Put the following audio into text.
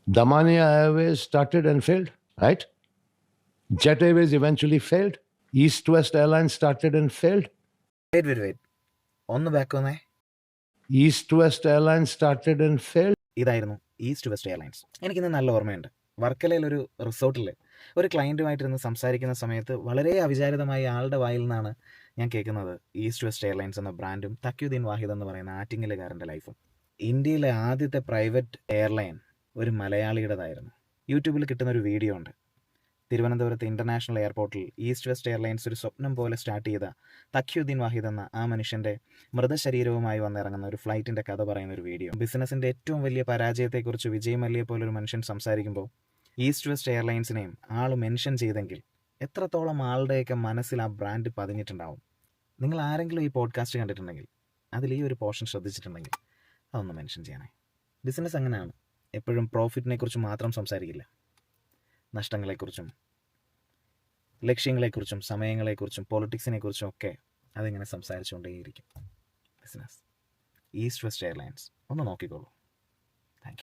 Damania Airways started and failed, right? Jet Airways eventually failed. East West Airlines started and failed. Wait ഒന്ന് back വന്നേ. East West Airlines started and failed. ഇതായിരുന്നു East West Airlines. എനിക്കിന്ന് നല്ല ഓർമ്മയുണ്ട്. വർക്കലയിലൊരു റിസോർട്ടിൽ ഒരു ക്ലയൻറ്റുമായിട്ടിരുന്ന് സംസാരിക്കുന്ന സമയത്ത് വളരെ അവിചാരിതമായി ആളുടെ വായിൽ നിന്നാണ് ഞാൻ കേൾക്കുന്നത് ഈസ്റ്റ് വെസ്റ്റ് എയർലൈൻസ് എന്ന ബ്രാൻഡും തക്യുദ്ദീൻ വാഹിദ് എന്ന് പറയുന്ന ആറ്റിങ്ങലുകാരൻ്റെ ലൈഫും. ഇന്ത്യയിലെ ആദ്യത്തെ പ്രൈവറ്റ് എയർലൈൻ ഒരു മലയാളിയുടേതായിരുന്നു. യൂട്യൂബിൽ കിട്ടുന്നൊരു വീഡിയോ ഉണ്ട്. തിരുവനന്തപുരത്ത് ഇൻ്റർനാഷണൽ എയർപോർട്ടിൽ ഈസ്റ്റ് വെസ്റ്റ് എയർലൈൻസ് ഒരു സ്വപ്നം പോലെ സ്റ്റാർട്ട് ചെയ്ത തക്യുദ്ദീൻ വാഹിദ് എന്ന ആ മനുഷ്യൻ്റെ മൃതശരീരവുമായി വന്നിറങ്ങുന്ന ഒരു ഫ്ലൈറ്റിൻ്റെ കഥ പറയുന്ന ഒരു വീഡിയോ. ബിസിനസ്സിൻ്റെ ഏറ്റവും വലിയ പരാജയത്തെക്കുറിച്ച് വിജയ് മല്യയെ പോലൊരു മനുഷ്യൻ സംസാരിക്കുമ്പോൾ ഈസ്റ്റ് വെസ്റ്റ് എയർലൈൻസിനെയും ആൾ മെൻഷൻ ചെയ്തെങ്കിൽ എത്രത്തോളം ആളുടെയൊക്കെ മനസ്സിൽ ആ ബ്രാൻഡ് പതിഞ്ഞിട്ടുണ്ടാവും. നിങ്ങൾ ആരെങ്കിലും ഈ പോഡ്കാസ്റ്റ് കണ്ടിട്ടുണ്ടെങ്കിൽ അതിൽ ഈ ഒരു പോർഷൻ ശ്രദ്ധിച്ചിട്ടുണ്ടെങ്കിൽ അതൊന്ന് മെൻഷൻ ചെയ്യണേ. ബിസിനസ് അങ്ങനെയാണ്, എപ്പോഴും പ്രോഫിറ്റിനെ കുറിച്ച് മാത്രം സംസാരിക്കില്ല. നഷ്ടങ്ങളെക്കുറിച്ചും ലക്ഷ്യങ്ങളെക്കുറിച്ചും സമയങ്ങളെക്കുറിച്ചും പൊളിറ്റിക്സിനെക്കുറിച്ചും ഒക്കെ അതിങ്ങനെ സംസാരിച്ചുകൊണ്ടേയിരിക്കും. ബിസിനസ് ഈസ്റ്റ് വെസ്റ്റ് എയർലൈൻസ് ഒന്ന് നോക്കിക്കോളൂ.